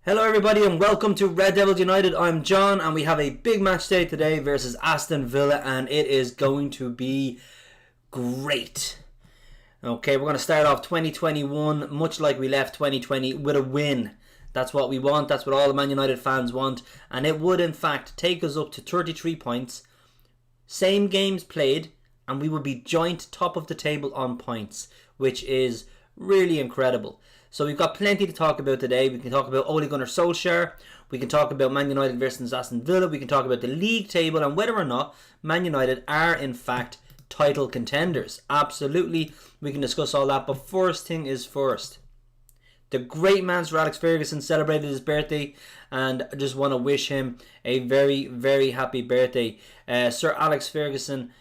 Hello everybody and welcome to Red Devils United. I'm John and we have a big match day today versus Aston Villa and it is going to be great. Okay, we're going to start off 2021 much like we left 2020 with a win. That's what we want, that's what all the Man United fans want, and it would in fact take us up to 33 points, same games played, and we would be joint top of the table on points, which is really incredible. So we've got plenty to talk about today. We can talk about Ole Gunnar Solskjaer. We can talk about Man United versus Aston Villa. We can talk about the league table and whether or not Man United are in fact title contenders. Absolutely, we can discuss all that. But first thing is first. The great man Sir Alex Ferguson celebrated his birthday, and I just want to wish him a very, very happy birthday. Sir Alex Ferguson,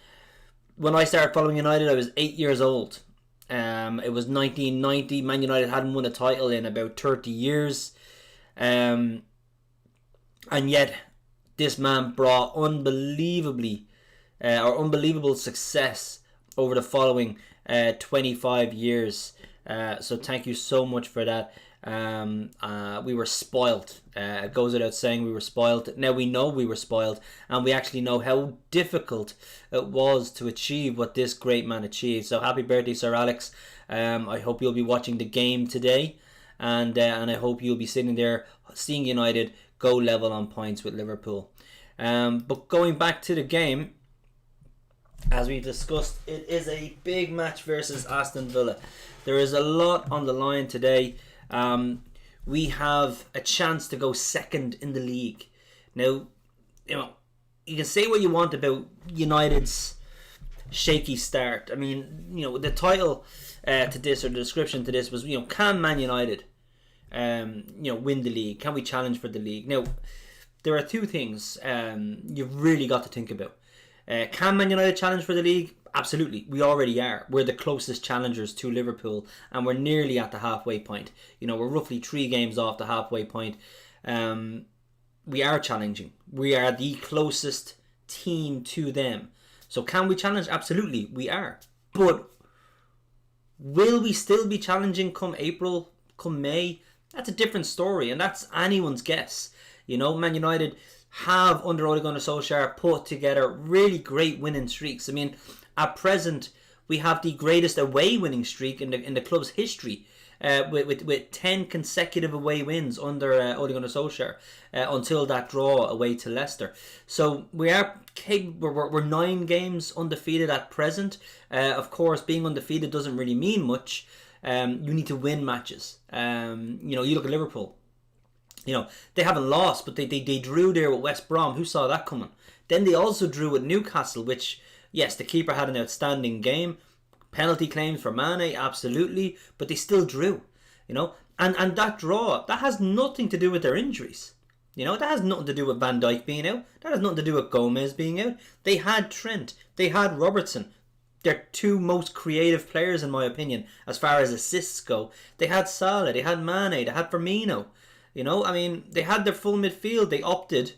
when I started following United, I was 8 years old. It was 1990. Man United hadn't won a title in about 30 years. And yet, this man brought unbelievable success over the following 25 years. So thank you so much for that. We were spoiled. It goes without saying we were spoiled. Now we know we were spoiled, and we actually know how difficult it was to achieve what this great man achieved. So happy birthday, Sir Alex. I hope you'll be watching the game today, and I hope you'll be sitting there seeing United go level on points with Liverpool. But going back to the game, as we discussed, it is a big match versus Aston Villa. There is a lot on the line today. We have a chance to go second in the league. Now, you can say what you want about United's shaky start. I mean, the title to this, or the description to this was, can Man United, win the league? Can we challenge for the league? Now, there are two things you've really got to think about. Can Man United challenge for the league? Absolutely, we already are. We're the closest challengers to Liverpool, and we're nearly at the halfway point. We're roughly 3 games off the halfway point. We are challenging. We are the closest team to them. So can we challenge? Absolutely, we are. But will we still be challenging come April, come May? That's a different story, and that's anyone's guess. Man United have, under Ole Gunnar Solskjaer, put together really great winning streaks. I mean, at present, we have the greatest away winning streak in the club's history, with 10 consecutive away wins under Ole Gunnar Solskjaer until that draw away to Leicester. So we're 9 games undefeated at present. Of course, being undefeated doesn't really mean much. You need to win matches. You look at Liverpool. They haven't lost, but they drew there with West Brom. Who saw that coming? Then they also drew with Newcastle, which, yes, the keeper had an outstanding game. Penalty claims for Mane, absolutely, but they still drew. And that draw, that has nothing to do with their injuries. That has nothing to do with Van Dijk being out. That has nothing to do with Gomez being out. They had Trent. They had Robertson. They're 2 most creative players, in my opinion, as far as assists go. They had Salah. They had Mane. They had Firmino. They had their full midfield. They opted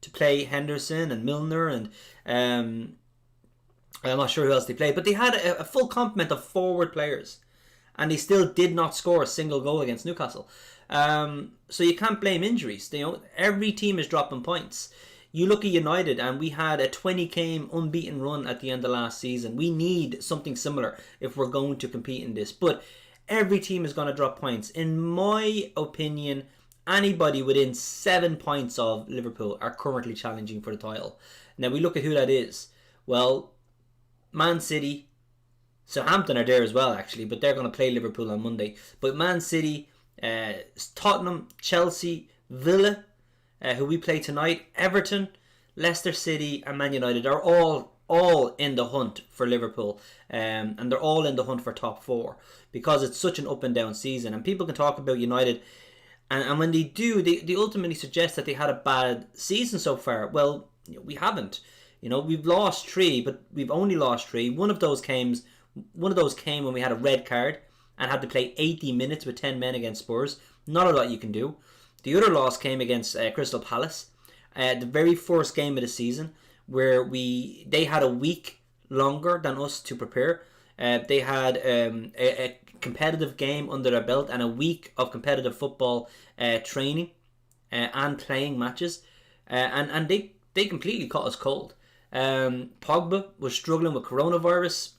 to play Henderson and Milner and I'm not sure who else they played, but they had a full complement of forward players, and they still did not score a single goal against Newcastle. So you can't blame injuries. Every team is dropping points. You look at United, and we had a 20-game unbeaten run at the end of last season. We need something similar if we're going to compete in this. But every team is going to drop points. In my opinion, anybody within 7 points of Liverpool are currently challenging for the title. Now we look at who that is. Well, Man City, Southampton are there as well actually, but they're going to play Liverpool on Monday. But Man City, Tottenham, Chelsea, Villa, who we play tonight, Everton, Leicester City and Man United are all in the hunt for Liverpool, and they're all in the hunt for top 4 because it's such an up and down season. And people can talk about United, and when they do, they ultimately suggest that they had a bad season so far. Well, we haven't. We've lost 3, but we've only lost 3. One of those came when we had a red card and had to play 80 minutes with 10 men against Spurs. Not a lot you can do. The other loss came against Crystal Palace, the very first game of the season, where they had a week longer than us to prepare. They had a competitive game under their belt and a week of competitive football training. and playing matches, and they completely caught us cold. Pogba was struggling with coronavirus.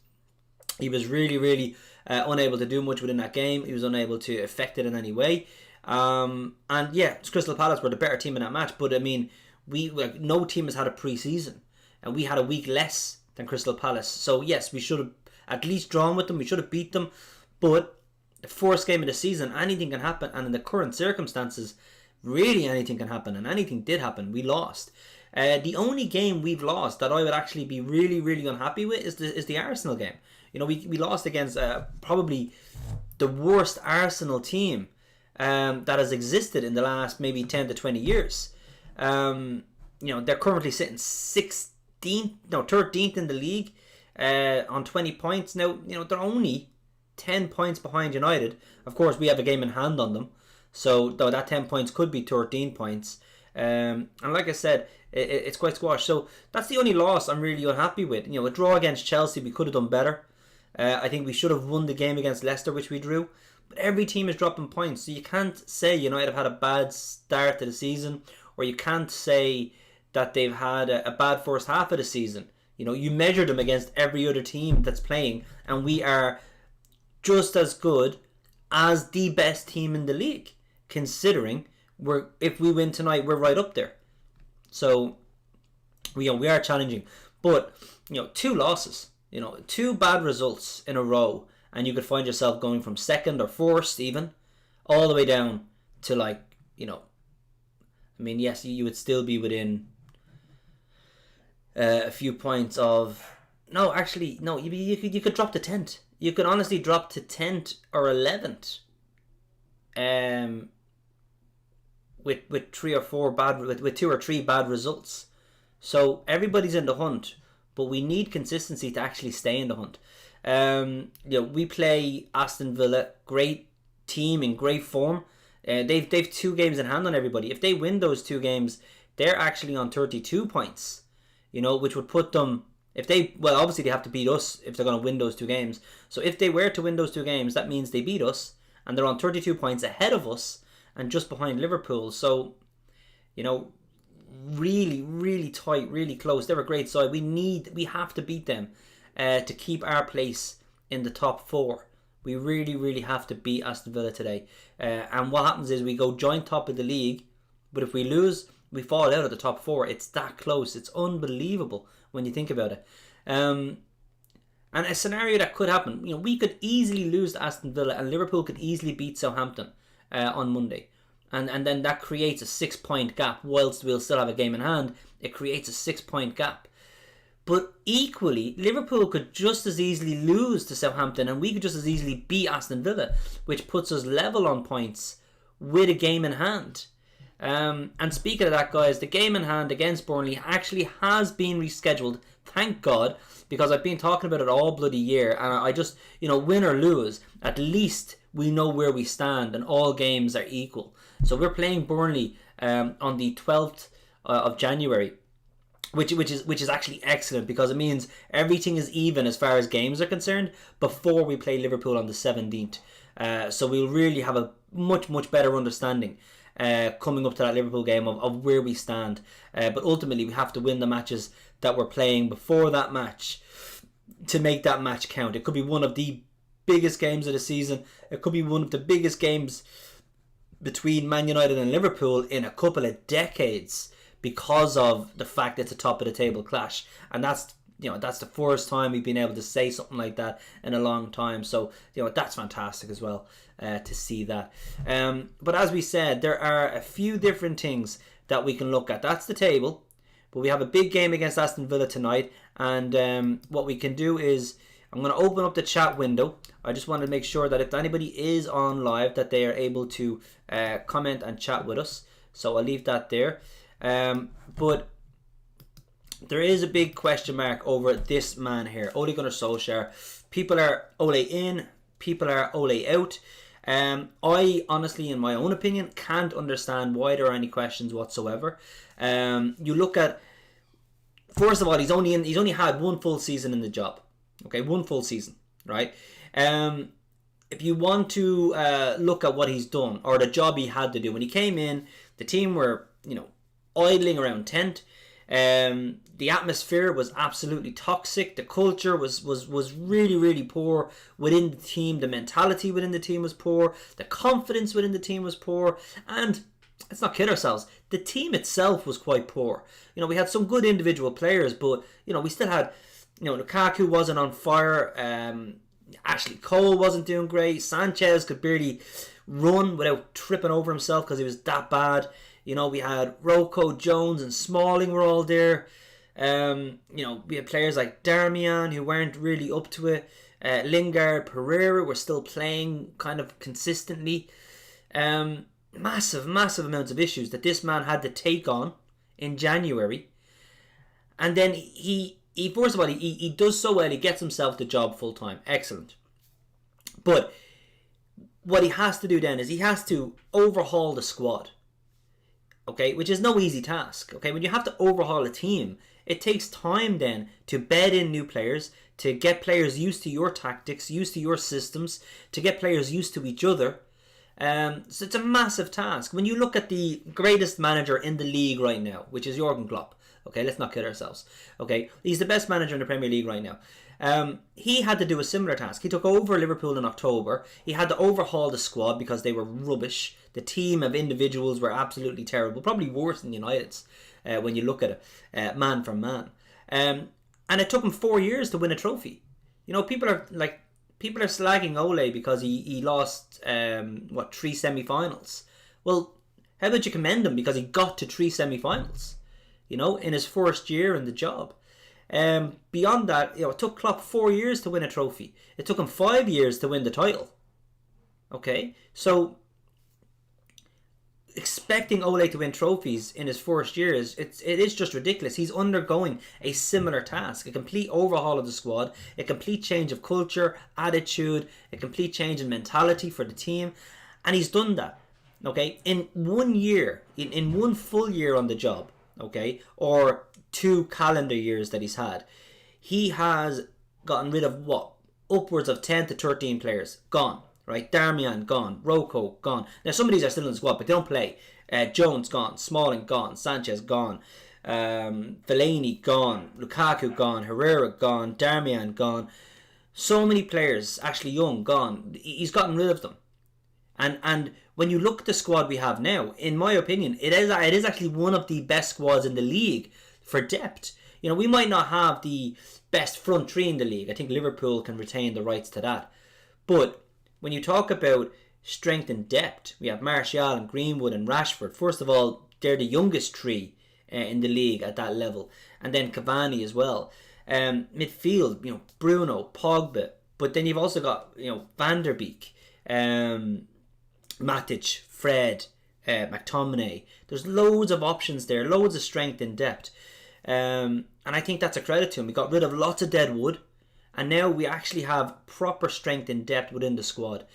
He was really unable to do much within that game. He was unable to affect it in any way. And yeah, Crystal Palace were the better team in that match. But I mean, no team has had a pre-season, and we had a week less than Crystal Palace. So yes, we should have at least drawn with them. We should have beat them. But the first game of the season, anything can happen. And in the current circumstances, really anything can happen. And anything did happen. We lost. The only game we've lost that I would actually be really unhappy with is the Arsenal game. You know, we lost against probably the worst Arsenal team that has existed in the last maybe 10 to 20 years. You know, they're currently sitting 13th in the league on 20 points. Now, you know, they're only 10 points behind United. Of course, we have a game in hand on them. So, though that 10 points could be 13 points. And like I said, it's quite squashed. So, that's the only loss I'm really unhappy with. You know, a draw against Chelsea, we could have done better. I think we should have won the game against Leicester, which we drew. But every team is dropping points. So, you can't say United have had a bad start to the season. Or you can't say that they've had a bad first half of the season. You know, you measure them against every other team that's playing. And we are just as good as the best team in the league, considering if we win tonight, we're right up there. So, we are challenging. But, you know, 2 losses, you know, 2 bad results in a row, and you could find yourself going from second or first even, all the way down to, like, you know, I mean, yes, you would still be within a few points of... No, actually, no, you could drop to 10th. You could honestly drop to 10th or 11th. With 3 or 4 bad, with 2 or 3 bad results. So everybody's in the hunt, but we need consistency to actually stay in the hunt. You know, we play Aston Villa, great team in great form. They've 2 games in hand on everybody. If they win those 2 games, they're actually on 32 points. You know, which would put them... obviously they have to beat us if they're going to win those 2 games. So if they were to win those 2 games, that means they beat us, and they're on 32 points ahead of us and just behind Liverpool. So, you know, really tight, really close. They're a great side. We have to beat them to keep our place in the top 4. We really have to beat Aston Villa today. And what happens is we go joint top of the league, but if we lose, we fall out of the top 4. It's that close. It's unbelievable when you think about it. And a scenario that could happen, you know, we could easily lose to Aston Villa, and Liverpool could easily beat Southampton on Monday. And then that creates a 6-point gap. Whilst we'll still have a game in hand, it creates a 6-point gap. But equally, Liverpool could just as easily lose to Southampton, and we could just as easily beat Aston Villa, which puts us level on points with a game in hand. And speaking of that, guys, the game in hand against Burnley actually has been rescheduled, thank God, because I've been talking about it all bloody year, and I just, you know, win or lose, at least we know where we stand, and all games are equal. So we're playing Burnley on the 12th of January, which is actually excellent, because it means everything is even as far as games are concerned before we play Liverpool on the 17th. So we'll really have a much better understanding coming up to that Liverpool game of where we stand. But ultimately we have to win the matches that we're playing before that match to make that match count. It could be one of the biggest games of the season. It could be one of the biggest games between Man United and Liverpool in a couple of decades, because of the fact it's a top of the table clash. And that's the first time we've been able to say something like that in a long time. So, you know, that's fantastic as well to see that. But as we said, there are a few different things that we can look at. That's the table. But we have a big game against Aston Villa tonight. And what we can do is, I'm going to open up the chat window. I just want to make sure that if anybody is on live, that they are able to comment and chat with us. So I'll leave that there. But there is a big question mark over this man here, Ole Gunnar Solskjaer. People are Ole in, people are Ole out. I honestly, in my own opinion, can't understand why there are any questions whatsoever. You look at, first of all, he's only had 1 full season in the job. Okay, 1 full season, right? If you want to look at what he's done, or the job he had to do when he came in, The team were, idling around 10th. The atmosphere was absolutely toxic. The culture was really, really poor within the team. The mentality within the team was poor. The confidence within the team was poor. And let's not kid ourselves, the team itself was quite poor. We had some good individual players, but, we still had, Lukaku wasn't on fire. Ashley Cole wasn't doing great. Sanchez could barely run without tripping over himself because he was that bad. We had Rocco, Jones and Smalling were all there. We had players like Darmian who weren't really up to it. Lingard, Pereira were still playing kind of consistently. Massive amounts of issues that this man had to take on in January. And then he first of all, he does so well. He gets himself the job full time. Excellent. But what he has to do then is he has to overhaul the squad. Okay, which is no easy task. Okay, when you have to overhaul a team, it takes time then to bed in new players, to get players used to your tactics, used to your systems, to get players used to each other. So it's a massive task. When you look at the greatest manager in the league right now, which is Jurgen Klopp. Okay, let's not kid ourselves. Okay, he's the best manager in the Premier League right now. He had to do a similar task. He took over Liverpool in October. He had to overhaul the squad because they were rubbish. The team of individuals were absolutely terrible, probably worse than United's when you look at it, man for man. And it took him 4 years to win a trophy. People are slagging Ole because he lost 3 semi-finals. Well, how about you commend him because he got to 3 semi-finals? In his first year in the job. Beyond that, it took Klopp 4 years to win a trophy. It took him 5 years to win the title. Okay, so expecting Ole to win trophies in his first year it is just ridiculous. He's undergoing a similar task, a complete overhaul of the squad, a complete change of culture, attitude, a complete change in mentality for the team, and he's done that. Okay, in 1 year, in 1 full year on the job. Okay, or 2 calendar years that he's had, he has gotten rid of upwards of 10 to 13 players gone. Right, Darmian gone, Rocco gone. Now some of these are still in the squad, but they don't play. Jones gone, Smalling gone, Sanchez gone, Fellaini gone, Lukaku gone, Herrera gone, Darmian gone. So many players, Ashley Young gone. He's gotten rid of them. And when you look at the squad we have now, in my opinion, it is actually one of the best squads in the league for depth. We might not have the best front three in the league. I think Liverpool can retain the rights to that. But when you talk about strength and depth, we have Martial and Greenwood and Rashford. First of all, they're the youngest three in the league at that level. And then Cavani as well. Midfield, Bruno, Pogba. But then you've also got, Van der Beek, Matic, Fred, McTominay. There's loads of options there, loads of strength and depth. And I think that's a credit to him. We got rid of lots of dead wood. And now we actually have proper strength and depth within the squad.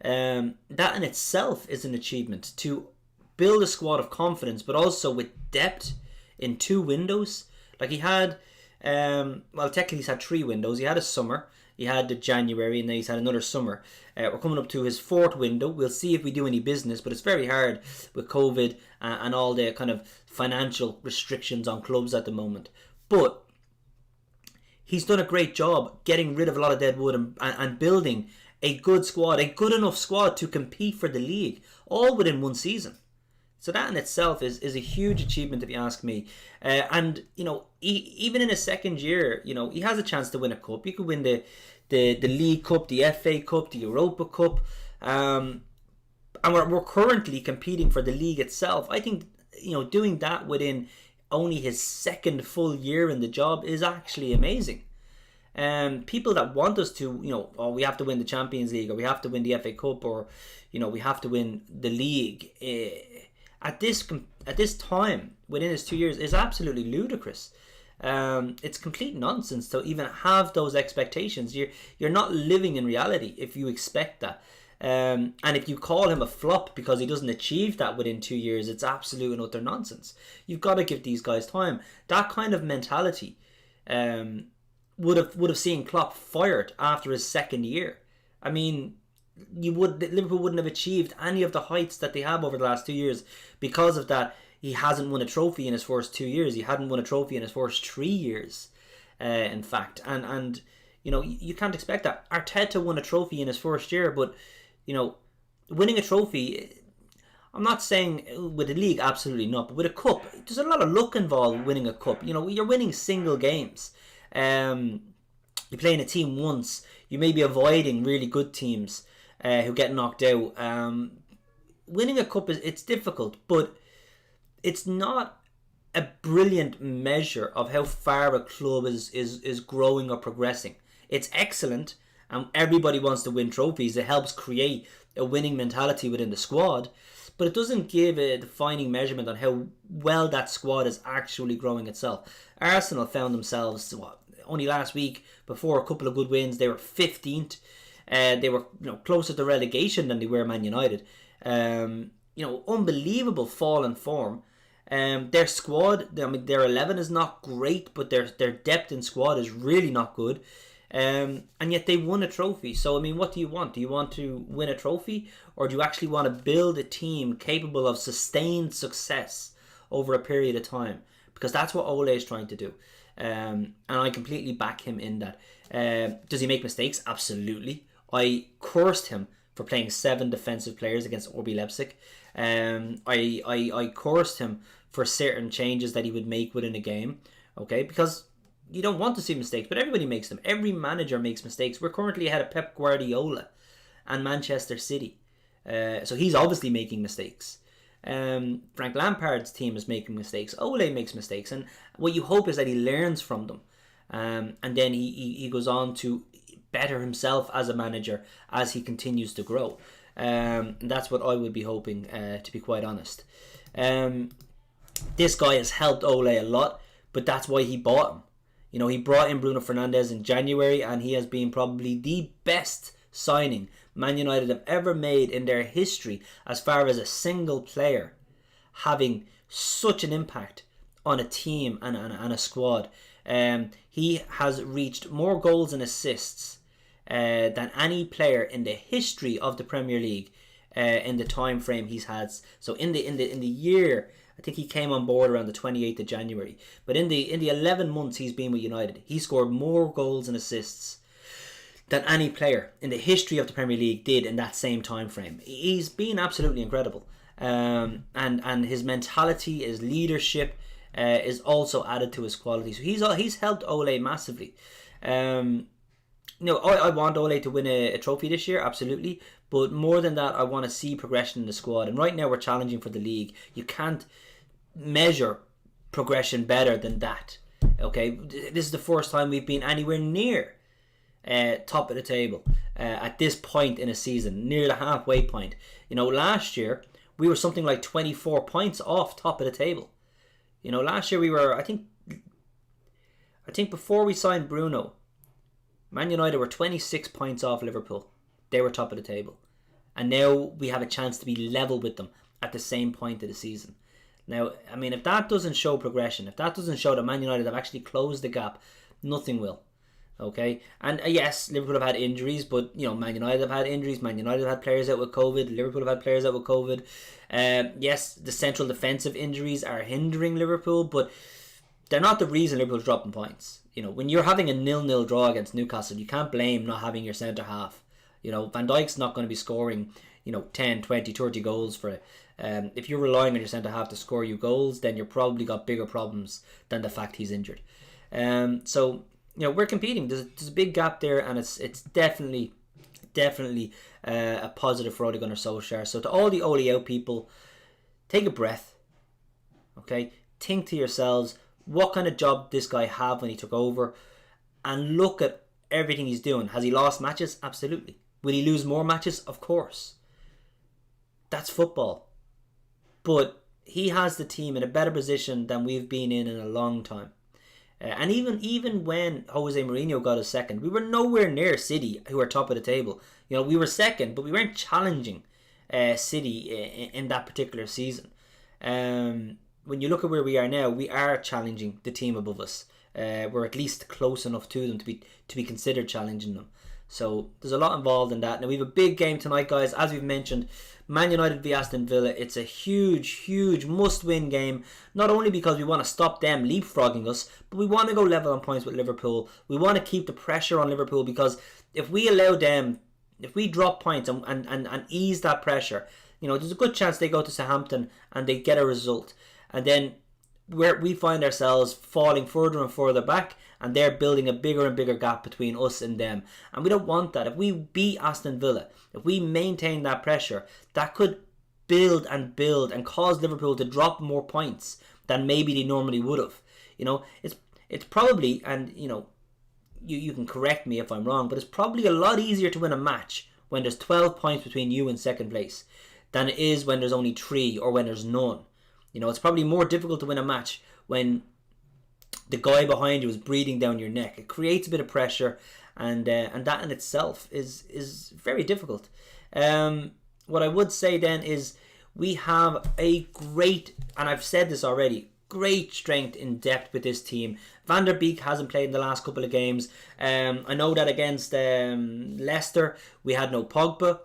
That in itself is an achievement. To build a squad of confidence, but also with depth in 2 windows. Like he had, technically he's had 3 windows. He had a summer, he had the January, and then he's had another summer. We're coming up to his 4th window. We'll see if we do any business, but it's very hard with COVID and all the kind of financial restrictions on clubs at the moment. But he's done a great job getting rid of a lot of dead wood and building a good squad, a good enough squad to compete for the league, all within 1 season. So that in itself is a huge achievement, if you ask me. And even in his 2nd year, he has a chance to win a cup. He could win the League Cup, the FA Cup, the Europa Cup, and we're currently competing for the league itself. I think doing that within only his 2nd full year in the job is actually amazing. People that want us to, we have to win the Champions League, or we have to win the FA Cup, or we have to win the league. At this time within his 2 years is absolutely ludicrous. It's complete nonsense to even have those expectations. You're not living in reality if you expect that. And if you call him a flop because he doesn't achieve that within 2 years, it's absolute and utter nonsense. You've got to give these guys time. That kind of mentality would have seen Klopp fired after his 2nd year. I mean, Liverpool wouldn't have achieved any of the heights that they have over the last 2 years because of that. He hasn't won a trophy in his first 2 years. He hadn't won a trophy in his first 3 years, in fact. And you can't expect that. Arteta won a trophy in his first year, but winning a trophy, I'm not saying with a league, absolutely not, but with a cup, there's a lot of luck involved winning a cup. You're winning single games. You're playing a team once. You may be avoiding really good teams who get knocked out. Winning a cup it's difficult, but it's not a brilliant measure of how far a club is growing or progressing. It's excellent, and everybody wants to win trophies. It helps create a winning mentality within the squad, but it doesn't give a defining measurement on how well that squad is actually growing itself. Arsenal found themselves, only last week, before a couple of good wins, they were 15th. They were closer to relegation than they were Man United. Unbelievable fall in form. Their squad, their 11 is not great, but their depth in squad is really not good. And yet they won a trophy. So, what do you want? Do you want to win a trophy? Or do you actually want to build a team capable of sustained success over a period of time? Because that's what Ole is trying to do. And I completely back him in that. Does he make mistakes? Absolutely. I cursed him for playing 7 defensive players against RB Leipzig. I cursed him for certain changes that he would make within a game. Okay, because you don't want to see mistakes, but everybody makes them. Every manager makes mistakes. We're currently ahead of Pep Guardiola and Manchester City. So he's obviously making mistakes. Frank Lampard's team is making mistakes. Ole makes mistakes, and what you hope is that he learns from them, and then he goes on to better himself as a manager as he continues to grow. That's what I would be hoping, to be quite honest. This guy has helped Ole a lot, but that's why he bought him. He brought in Bruno Fernandes in January, and he has been probably the best signing Man United have ever made in their history as far as a single player having such an impact on a team and a squad. He has reached more goals and assists than any player in the history of the Premier League in the time frame he's had. So in the year, I think he came on board around the 28th of January. But in the 11 months he's been with United, he scored more goals and assists than any player in the history of the Premier League did in that same time frame. He's been absolutely incredible. And his mentality, his leadership is also added to his quality. So he's helped Ole massively. I want Ole to win a trophy this year, absolutely. But more than that, I want to see progression in the squad. And right now we're challenging for the league. You can't measure progression better than that. Okay, this is the first time we've been anywhere near top of the table at this point in a season, near the halfway point. Last year we were something like 24 points off top of the table. Last year we were, I think before we signed Bruno, Man United were 26 points off Liverpool. They were top of the table, and now we have a chance to be level with them at the same point of the season. Now, if that doesn't show progression, if that doesn't show that Man United have actually closed the gap, nothing will. Okay, and yes, Liverpool have had injuries, but Man United have had injuries. Man United have had players out with COVID. Liverpool have had players out with COVID. Yes, the central defensive injuries are hindering Liverpool, but they're not the reason Liverpool's dropping points. When you're having a 0-0 draw against Newcastle, you can't blame not having your centre half. Van Dijk's not going to be scoring 10, 20, 30 goals for it. If you're relying on your centre half to score you goals, then you've probably got bigger problems than the fact he's injured. So we're competing. There's a big gap there, and it's definitely a positive for Ole Gunnar Solskjaer. So to all the Ole out people, take a breath. Okay, think to yourselves, what kind of job this guy had when he took over, and look at everything he's doing. Has he lost matches? Absolutely. Will he lose more matches? Of course. That's football. But he has the team in a better position than we've been in a long time. And even when Jose Mourinho got us second, we were nowhere near City, who are top of the table. We were second, but we weren't challenging City in that particular season. When you look at where we are now, we are challenging the team above us. We're at least close enough to them to be considered challenging them. So there's a lot involved in that. Now we have a big game tonight, guys. As we've mentioned, Man United v Aston Villa. It's a huge must-win game. Not only because we want to stop them leapfrogging us, but we want to go level on points with Liverpool. We want to keep the pressure on Liverpool, because if we allow them, if we drop points and ease that pressure, there's a good chance they go to Southampton and they get a result. And then we find ourselves falling further and further back, and they're building a bigger and bigger gap between us and them. And we don't want that. If we beat Aston Villa, if we maintain that pressure, that could build and cause Liverpool to drop more points than maybe they normally would have. It's probably, and you can correct me if I'm wrong, but it's probably a lot easier to win a match when there's 12 points between you and second place than it is when there's only 3 or when there's none. It's probably more difficult to win a match when the guy behind you is breathing down your neck. It creates a bit of pressure, and that in itself is very difficult. What I would say then is we have a great, and I've said this already, great strength in depth with this team. Van der Beek hasn't played in the last couple of games. I know that against Leicester we had no Pogba.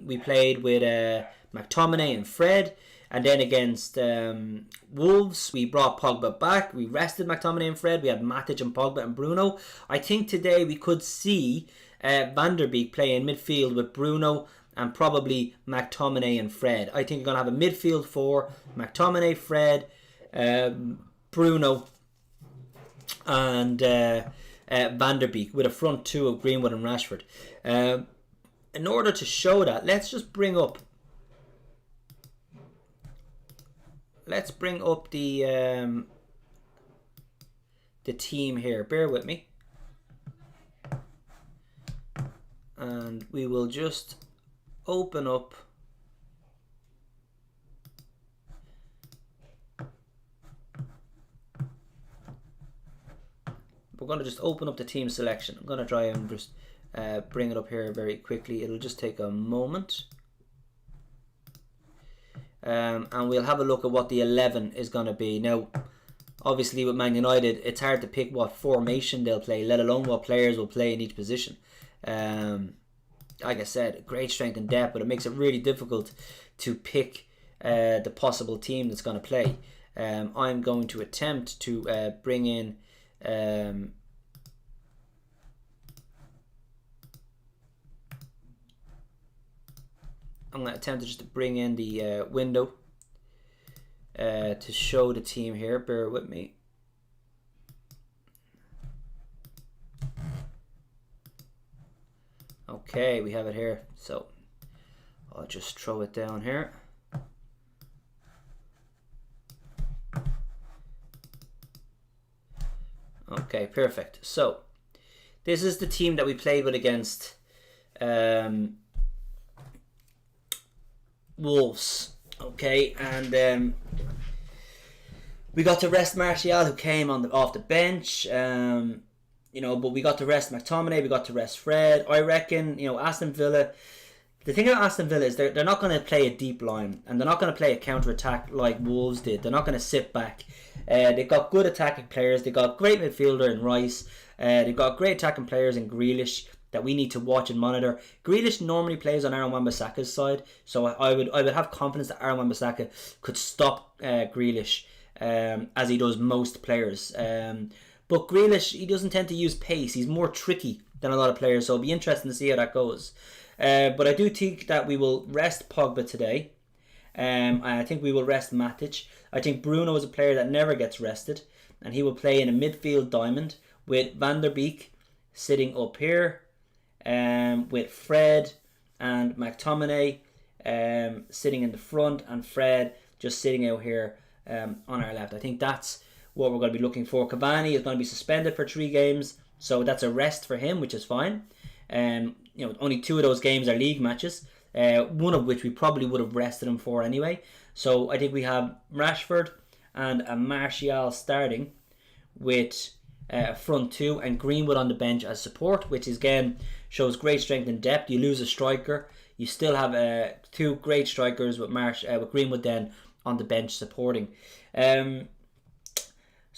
We played with McTominay and Fred. And then against Wolves, we brought Pogba back. We rested McTominay and Fred. We had Matic and Pogba and Bruno. I think today we could see Van der Beek play in midfield with Bruno and probably McTominay and Fred. I think we're going to have a midfield 4, McTominay, Fred, Bruno and Van der Beek, with a front 2 of Greenwood and Rashford. In order to show that, let's bring up the team here. Bear with me, and we will just open up the team selection. I'm going to try and just bring it up here very quickly. It'll just take a moment. And we'll have a look at what the 11 is going to be. Now, obviously with Man United, it's hard to pick what formation they'll play, let alone what players will play in each position. Like I said, great strength and depth, but it makes it really difficult to pick the possible team that's going to play. I'm going to attempt to bring in I'm going to attempt to just bring in the window to show the team here. Bear with me. Okay, we have it here. So I'll just throw it down here. Okay, perfect. So this is the team that we played with against Wolves. Okay, and we got to rest Martial, who came off the bench. But we got to rest McTominay, we got to rest Fred. I reckon, Aston Villa. The thing about Aston Villa is they're not going to play a deep line, and they're not going to play a counter-attack like Wolves did. They're not going to sit back. They've got good attacking players. They've got great midfielder in Rice. They've got great attacking players in Grealish that we need to watch and monitor. Grealish normally plays on Aaron Wan-Bissaka's side, so I would have confidence that Aaron Wan-Bissaka could stop Grealish as he does most players. But Grealish, he doesn't tend to use pace. He's more tricky than a lot of players, so it'll be interesting to see how that goes. But I do think that we will rest Pogba today. And I think we will rest Matic. I think Bruno is a player that never gets rested, and he will play in a midfield diamond with Van der Beek sitting up here, with Fred and McTominay sitting in the front, and Fred just sitting out here on our left. I think that's what we're going to be looking for. Cavani is going to be suspended for 3 games, so that's a rest for him, which is fine. Only 2 of those games are league matches, one of which we probably would have rested him for anyway. So I think we have Rashford and a Martial starting with a front 2 and Greenwood on the bench as support, which again shows great strength and depth. You lose a striker, you still have 2 great strikers with Greenwood then on the bench supporting.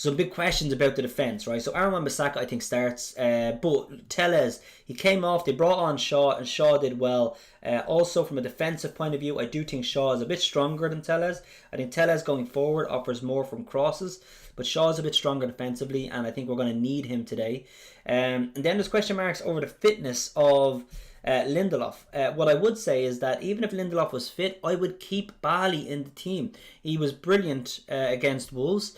some big questions about the defence, right? So Aaron Wan-Bissaka, I think, starts. But Tellez, he came off. They brought on Shaw, and Shaw did well. Also, from a defensive point of view, I do think Shaw is a bit stronger than Tellez. I think Tellez going forward offers more from crosses, but Shaw is a bit stronger defensively, and I think we're going to need him today. And then there's question marks over the fitness of Lindelof. What I would say is that even if Lindelof was fit, I would keep Bali in the team. He was brilliant against Wolves.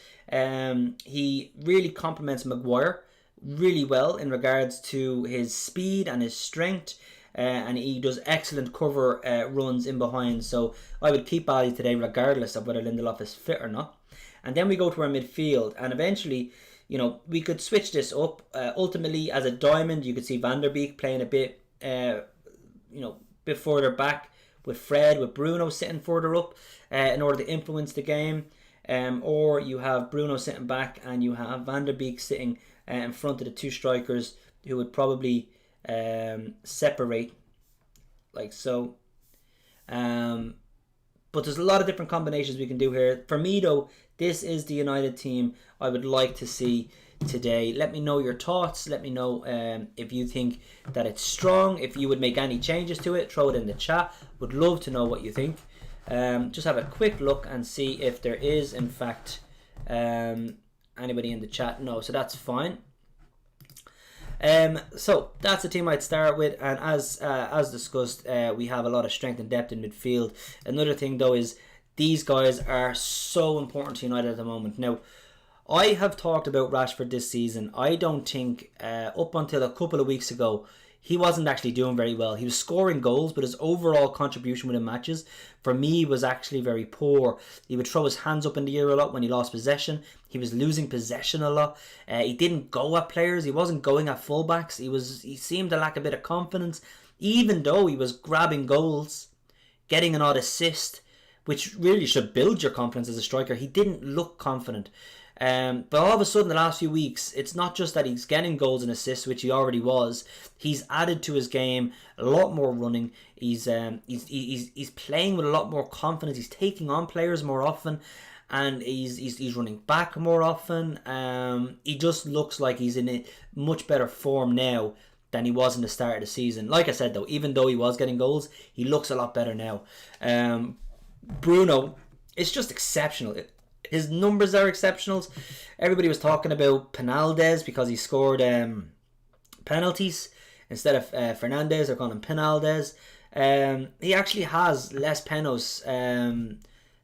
He really complements Maguire really well in regards to his speed and his strength, and he does excellent cover runs in behind. So I would keep Bali today regardless of whether Lindelof is fit or not. And then we go to our midfield, and eventually, you know, we could switch this up. Ultimately, as a diamond, you could see Van der Beek playing a bit, bit further back with Fred, with Bruno sitting further up in order to influence the game. Or you have Bruno sitting back and you have Van der Beek sitting in front of the two strikers who would probably separate like so. But there's a lot of different combinations we can do here. For me though, this is the United team I would like to see today. Let me know your thoughts. Let me know if you think that it's strong, if you would make any changes to it. Throw it in the chat. Would love to know what you think. Just have a quick look and see if there is in fact anybody in the chat. No, so that's fine. So that's the team I'd start with, and as discussed, we have a lot of strength and depth in midfield. Another thing though is these guys are so important to United at the moment. Now, I have talked about Rashford this season. I don't think up until a couple of weeks ago he wasn't actually doing very well. He was scoring goals, but his overall contribution within matches, for me, was actually very poor. He would throw his hands up in the air a lot when he lost possession. He was losing possession a lot. He didn't go at players. He wasn't going at fullbacks. He seemed to lack a bit of confidence, even though he was grabbing goals, getting an odd assist, which really should build your confidence as a striker. He didn't look confident. But all of a sudden, the last few weeks, it's not just that he's getting goals and assists, which he already was. He's added to his game a lot more running. He's playing with a lot more confidence. He's taking on players more often, and he's running back more often. He just looks like he's in a much better form now than he was in the start of the season. Like I said though, even though he was getting goals, he looks a lot better now. Bruno, it's just exceptional. His numbers are exceptional. Everybody was talking about Fernandes because he scored penalties instead of Fernandes. They're calling him Fernandes. He actually has less penalties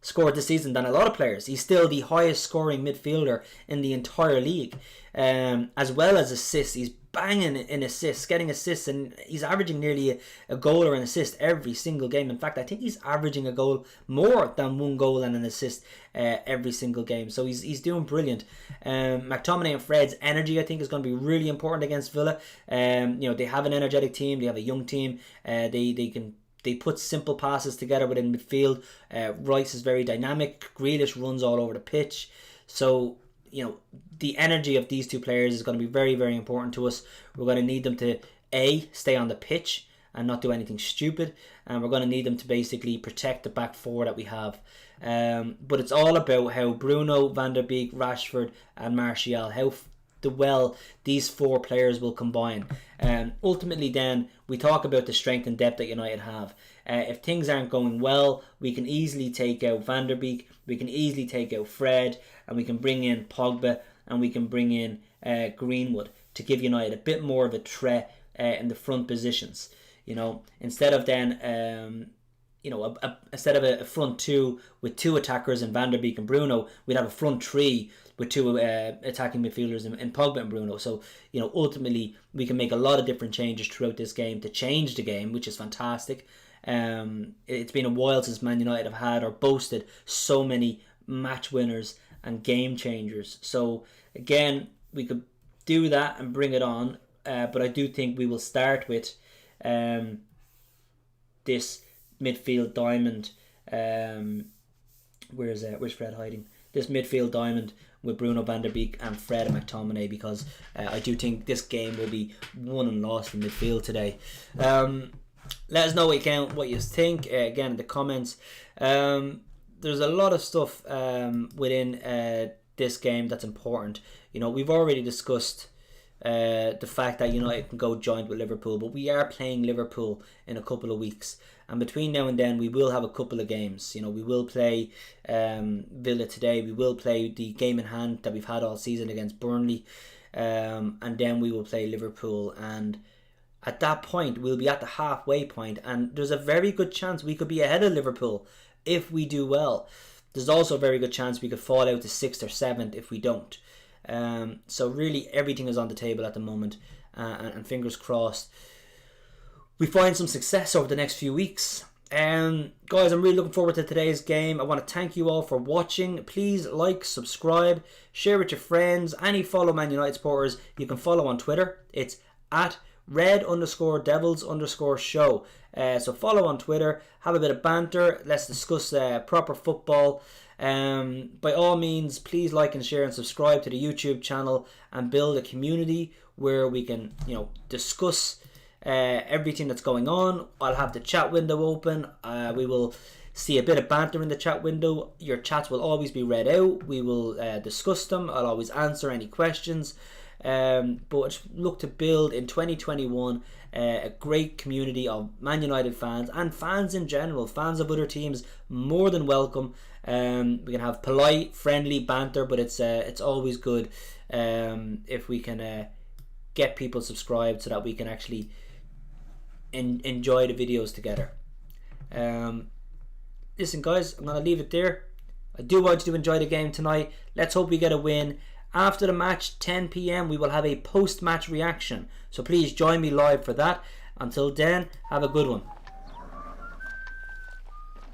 scored this season than a lot of players. He's still the highest scoring midfielder in the entire league. As well as assists, he's banging in assists, getting assists, and he's averaging nearly a goal or an assist every single game. In fact, I think he's averaging a goal more than one goal and an assist every single game. So he's doing brilliant. McTominay and Fred's energy, I think, is going to be really important against Villa. They have an energetic team. They have a young team. They put simple passes together within midfield. Rice is very dynamic. Grealish runs all over the pitch. So, the energy of these two players is going to be very, very important to us. We're going to need them to, stay on the pitch and not do anything stupid. And we're going to need them to basically protect the back four that we have. But it's all about how Bruno, Van der Beek, Rashford and Martial, how well these four players will combine. Ultimately then, we talk about the strength and depth that United have. If things aren't going well, we can easily take out Van der Beek, we can easily take out Fred, and we can bring in Pogba, and we can bring in Greenwood to give United a bit more of a threat in the front positions. Instead of then instead of a front two with two attackers in Van der Beek and Bruno, we'd have a front three with two attacking midfielders in Pogba and Bruno. So, ultimately, we can make a lot of different changes throughout this game to change the game, which is fantastic. It's been a while since Man United have had or boasted so many match winners and game changers. So, again, we could do that and bring it on. But I do think we will start with this midfield diamond. Where's Fred hiding? This midfield diamond with Bruno, Van der Beek and Fred and McTominay, because I do think this game will be won and lost in midfield today. Let us know what you think again in the comments. There's a lot of stuff within this game that's important. You know, we've already discussed the fact that United can go joint with Liverpool, but we are playing Liverpool in a couple of weeks, and between now and then we will have a couple of games. You know, we will play Villa today, we will play the game in hand that we've had all season against Burnley, and then we will play Liverpool, and at that point we'll be at the halfway point, and there's a very good chance we could be ahead of Liverpool if we do well. There's also a very good chance we could fall out to 6th or 7th if we don't. So really everything is on the table at the moment, and fingers crossed we find some success over the next few weeks. Guys, I'm really looking forward to today's game. I want to thank you all for watching. Please like, subscribe, share with your friends. Any fellow Man United supporters you can follow on Twitter. It's at red_devils_show. So follow on Twitter, have a bit of banter, let's discuss proper football. By all means, please like and share and subscribe to the YouTube channel and build a community where we can, discuss everything that's going on. I'll have the chat window open. We will see a bit of banter in the chat window. Your chats will always be read out. We will discuss them. I'll always answer any questions. But look to build in 2021 a great community of Man United fans and fans in general. Fans of other teams, more than welcome. We can have polite, friendly banter, but it's always good if we can get people subscribed so that we can actually enjoy the videos together. Listen guys, I'm going to leave it there. I do want you to enjoy the game tonight. Let's hope we get a win. After the match, 10 p.m, we will have a post-match reaction. So please join me live for that. Until then, have a good one.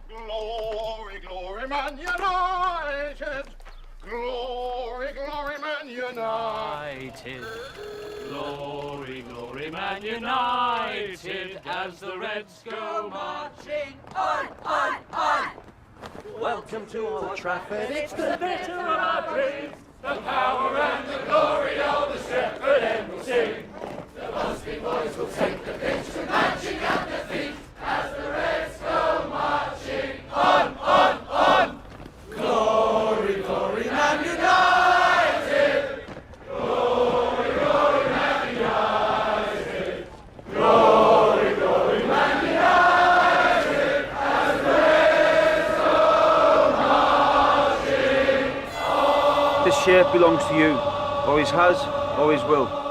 Glory, glory, Man United! Glory, glory, Man United! Glory, glory, Man United, as the Reds go marching on, on, on! Welcome to Old Trafford, it's The better of our dreams, The power and the glory of the shepherd end will sing. The lusty boys will take the pitch to marching at their feet as the Reds go marching on, on, on. Glory, glory, Man United! Glory, glory, Man United! Glory, glory, Man United! As the Reds go marching on. This shirt belongs to you. Always has, always will.